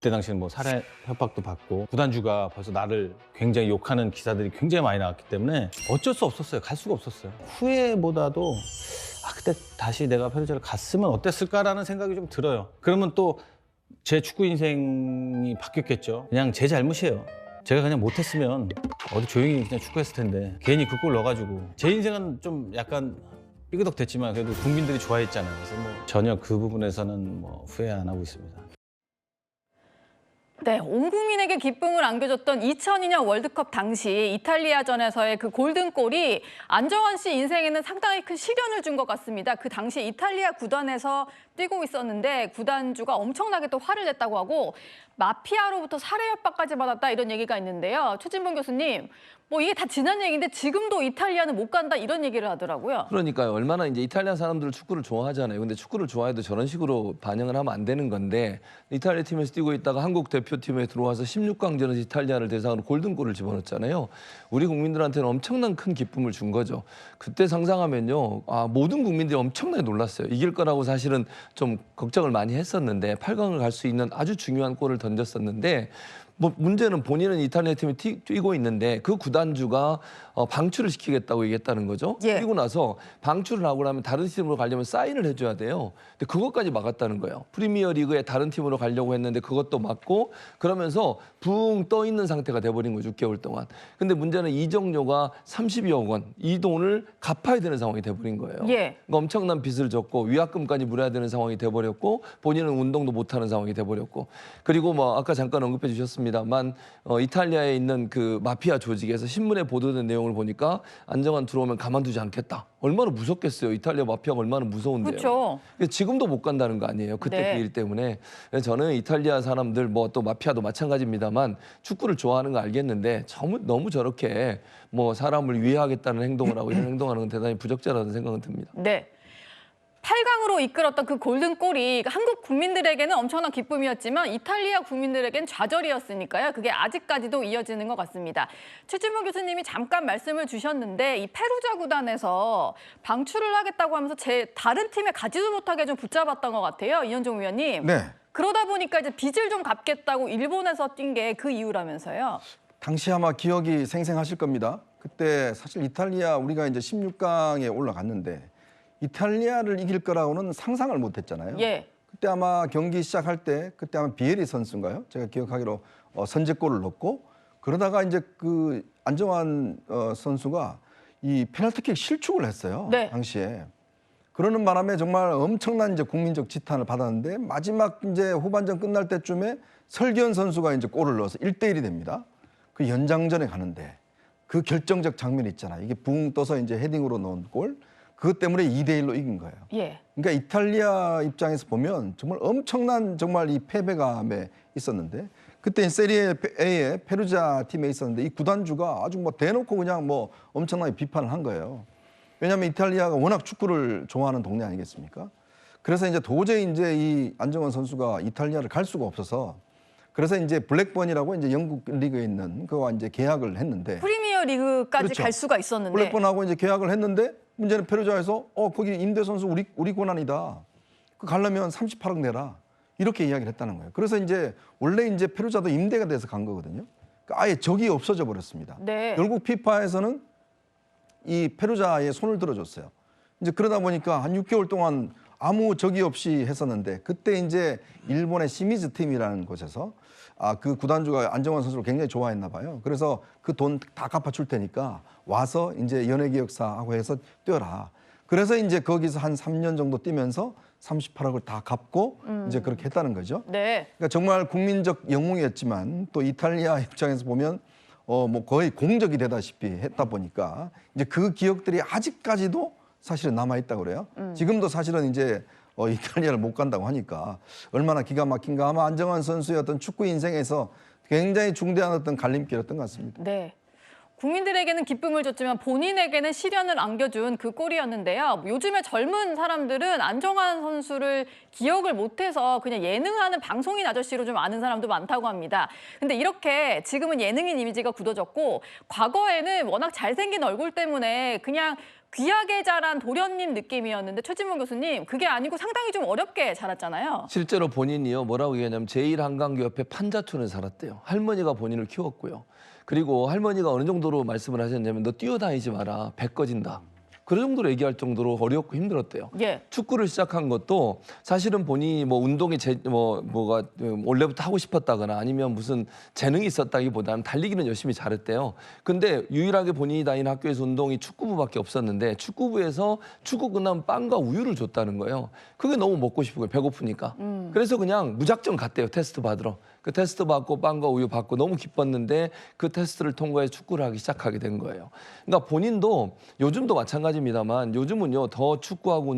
그때 당시에는 뭐 살해 협박도 받고 구단주가 벌써 나를 굉장히 욕하는 기사들이 굉장히 많이 나왔기 때문에 어쩔 수 없었어요. 갈 수가 없었어요. 후회보다도 그때 다시 내가 페루자를 갔으면 어땠을까라는 생각이 좀 들어요. 그러면 또 제 축구 인생이 바뀌었겠죠. 그냥 제 잘못이에요. 제가 그냥 못했으면 어디 조용히 그냥 축구했을 텐데 괜히 그 골 넣어가지고 제 인생은 좀 약간 삐그덕 됐지만 그래도 국민들이 좋아했잖아요. 그래서 뭐 전혀 그 부분에서는 뭐 후회 안 하고 있습니다. 네, 온 국민에게 기쁨을 안겨줬던 2002년 월드컵 당시 이탈리아전에서의 그 골든골이 안정환 씨 인생에는 상당히 큰 시련을 준 것 같습니다. 그 당시 이탈리아 구단에서 뛰고 있었는데 구단주가 엄청나게 또 화를 냈다고 하고 마피아로부터 살해 협박까지 받았다 이런 얘기가 있는데요. 최진봉 교수님, 뭐 이게 다 지난 얘기인데 지금도 이탈리아는 못 간다 이런 얘기를 하더라고요. 그러니까요. 얼마나 이제 이탈리아 사람들 축구를 좋아하잖아요. 근데 축구를 좋아해도 저런 식으로 반영을 하면 안 되는 건데 이탈리아 팀에서 뛰고 있다가 한국 대표팀에 들어와서 16강전에서 이탈리아를 대상으로 골든골을 집어넣었잖아요. 우리 국민들한테는 엄청난 큰 기쁨을 준 거죠. 그때 상상하면요. 모든 국민들이 엄청나게 놀랐어요. 이길 거라고 사실은 좀 걱정을 많이 했었는데 8강을 갈 수 있는 아주 중요한 골을 던졌었는데 뭐 문제는 본인은 이탈리아 팀에 뛰고 있는데 그 구단주가 방출을 시키겠다고 얘기했다는 거죠. 예. 그리고 나서 방출을 하고 나면 다른 팀으로 가려면 사인을 해줘야 돼요. 근데 그것까지 막았다는 거예요. 프리미어 리그에 다른 팀으로 가려고 했는데 그것도 막고 그러면서 붕 떠 있는 상태가 돼버린 거죠. 6개월 동안. 근데 문제는 이적료가 30여억 원. 이 돈을 갚아야 되는 상황이 돼버린 거예요. 예. 그러니까 엄청난 빚을 졌고 위약금까지 물어야 되는 상황이 돼버렸고 본인은 운동도 못하는 상황이 돼버렸고 그리고 뭐 아까 잠깐 언급해 주셨습니다만 이탈리아에 있는 그 마피아 조직에서 신문에 보도된 내용을 보니까 안정환 들어오면 가만두지 않겠다. 얼마나 무섭겠어요. 이탈리아 마피아가 얼마나 무서운데요. 그렇죠. 지금도 못 간다는 거 아니에요. 그때 네. 그 일 때문에. 그래서 저는 이탈리아 사람들 뭐 또 마피아도 마찬가지입니다만 축구를 좋아하는 거 알겠는데 너무 저렇게 뭐 사람을 위해하겠다는 행동을 하고 이런 행동하는 건 대단히 부적절하다는 생각은 듭니다. 네. 8강으로 이끌었던 그 골든골이 한국 국민들에게는 엄청난 기쁨이었지만 이탈리아 국민들에겐 좌절이었으니까요. 그게 아직까지도 이어지는 것 같습니다. 최진봉 교수님이 잠깐 말씀을 주셨는데 이 페루자 구단에서 방출을 하겠다고 하면서 다른 팀에 가지도 못하게 좀 붙잡았던 것 같아요. 이현종 위원님. 네. 그러다 보니까 이제 빚을 좀 갚겠다고 일본에서 뛴 게 그 이유라면서요. 당시 아마 기억이 생생하실 겁니다. 그때 사실 이탈리아 우리가 이제 16강에 올라갔는데 이탈리아를 이길 거라고는 상상을 못 했잖아요. 예. 그때 아마 경기 시작할 때 그때 아마 비에리 선수인가요? 제가 기억하기로 선제골을 넣고 그러다가 이제 그 안정환 선수가 이 페널티킥 실축을 했어요. 네. 당시에. 그러는 바람에 정말 엄청난 이제 국민적 지탄을 받았는데 마지막 이제 후반전 끝날 때쯤에 설기현 선수가 이제 골을 넣어서 1대1이 됩니다. 그 연장전에 가는데 그 결정적 장면이 있잖아요. 이게 붕 떠서 이제 헤딩으로 넣은 골. 그것 때문에 2대1로 이긴 거예요. 예. 그러니까 이탈리아 입장에서 보면 정말 엄청난 정말 이 패배감에 있었는데 그때 세리에 A의 페루자 팀에 있었는데 이 구단주가 아주 뭐 대놓고 그냥 뭐 엄청나게 비판을 한 거예요. 왜냐하면 이탈리아가 워낙 축구를 좋아하는 동네 아니겠습니까? 그래서 이제 도저히 이제 이 안정환 선수가 이탈리아를 갈 수가 없어서 그래서 이제 블랙번이라고 이제 영국 리그에 있는 그와 이제 계약을 했는데 프리미어 리그까지 그렇죠. 갈 수가 있었는데. 블랙번하고 이제 계약을 했는데 문제는 페루자에서 거기 임대 선수 우리 권한이다. 그 가려면 38억 내라. 이렇게 이야기를 했다는 거예요. 그래서 이제 원래 이제 페루자도 임대가 돼서 간 거거든요. 그러니까 아예 적이 없어져 버렸습니다. 네. 결국 피파에서는 이 페루자에 손을 들어줬어요. 이제 그러다 보니까 한 6개월 동안 아무 적이 없이 했었는데 그때 이제 일본의 시미즈 팀이라는 곳에서 그 구단주가 안정환 선수를 굉장히 좋아했나 봐요. 그래서 그 돈 다 갚아줄 테니까 와서 이제 연예기획사하고 해서 뛰어라. 그래서 이제 거기서 한 3년 정도 뛰면서 38억을 다 갚고 이제 그렇게 했다는 거죠. 네. 그러니까 정말 국민적 영웅이었지만 또 이탈리아 입장에서 보면 뭐 거의 공적이 되다시피 했다 보니까 이제 그 기억들이 아직까지도 사실은 남아 있다고 그래요. 지금도 사실은 이제 이탈리아를 못 간다고 하니까 얼마나 기가 막힌가. 아마 안정환 선수의 어떤 축구 인생에서 굉장히 중대한 어떤 갈림길이었던 것 같습니다. 네. 국민들에게는 기쁨을 줬지만 본인에게는 시련을 안겨준 그 골이었는데요. 요즘에 젊은 사람들은 안정환 선수를 기억을 못해서 그냥 예능하는 방송인 아저씨로 좀 아는 사람도 많다고 합니다. 근데 이렇게 지금은 예능인 이미지가 굳어졌고 과거에는 워낙 잘생긴 얼굴 때문에 그냥 귀하게 자란 도련님 느낌이었는데 최진봉 교수님 그게 아니고 상당히 좀 어렵게 자랐잖아요. 실제로 본인이요 뭐라고 얘기하냐면 제1한강교 옆에 판자촌에 살았대요. 할머니가 본인을 키웠고요. 그리고 할머니가 어느 정도로 말씀을 하셨냐면 너 뛰어다니지 마라. 배 꺼진다. 그 정도로 얘기할 정도로 어렵고 힘들었대요. 예. 축구를 시작한 것도 사실은 본인이 뭐 운동에 뭐가 원래부터 하고 싶었다거나 아니면 무슨 재능이 있었다기보다는 달리기는 열심히 잘했대요. 근데 유일하게 본인이 다니는 학교에서 운동이 축구부밖에 없었는데 축구부에서 축구 끝나면 빵과 우유를 줬다는 거예요. 그게 너무 먹고 싶은 거예요. 배고프니까. 그래서 그냥 무작정 갔대요. 테스트 받으러. 그 테스트 받고 빵과 우유 받고 너무 기뻤는데 그 테스트를 통과해 축구를 하기 시작하게 된 거예요. 그러니까 본인도 요즘도 마찬가지입니다만 요즘은요 더 축구하고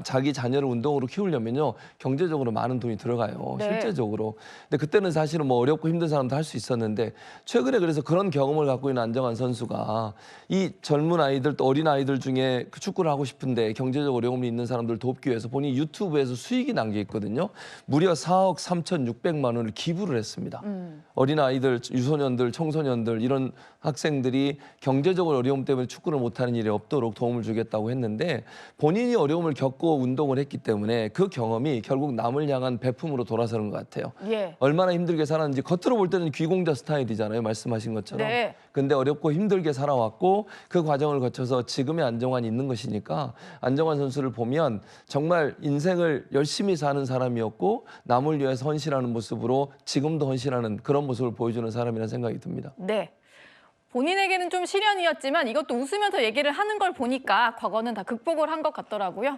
자기 자녀를 운동으로 키우려면요 경제적으로 많은 돈이 들어가요. 네. 실제적으로. 근데 그때는 사실은 뭐 어렵고 힘든 사람도 할 수 있었는데 최근에 그래서 그런 경험을 갖고 있는 안정환 선수가 이 젊은 아이들 또 어린 아이들 중에 그 축구를 하고 싶은데 경제적 어려움이 있는 사람들 돕기 위해서 본인이 유튜브에서 수익이 난 게 있거든요. 무려 4억 3,600만 원을 기부를 했습니다. 어린 아이들, 유소년들, 청소년들 이런 학생들이 경제적으로 어려움 때문에 축구를 못하는 일이 없도록 도움을 주겠다고 했는데 본인이 어려움을 겪고 운동을 했기 때문에 그 경험이 결국 남을 향한 베품으로 돌아서는 것 같아요. 예. 얼마나 힘들게 살았는지 겉으로 볼 때는 귀공자 스타일이잖아요. 말씀하신 것처럼. 네. 근데 어렵고 힘들게 살아왔고 그 과정을 거쳐서 지금의 안정환이 있는 것이니까 안정환 선수를 보면 정말 인생을 열심히 사는 사람이었고 남을 위해서 헌신하는 모습으로 지금도 헌신하는 그런 모습을 보여주는 사람이라는 생각이 듭니다. 네. 본인에게는 좀 시련이었지만 이것도 웃으면서 얘기를 하는 걸 보니까 과거는 다 극복을 한 것 같더라고요.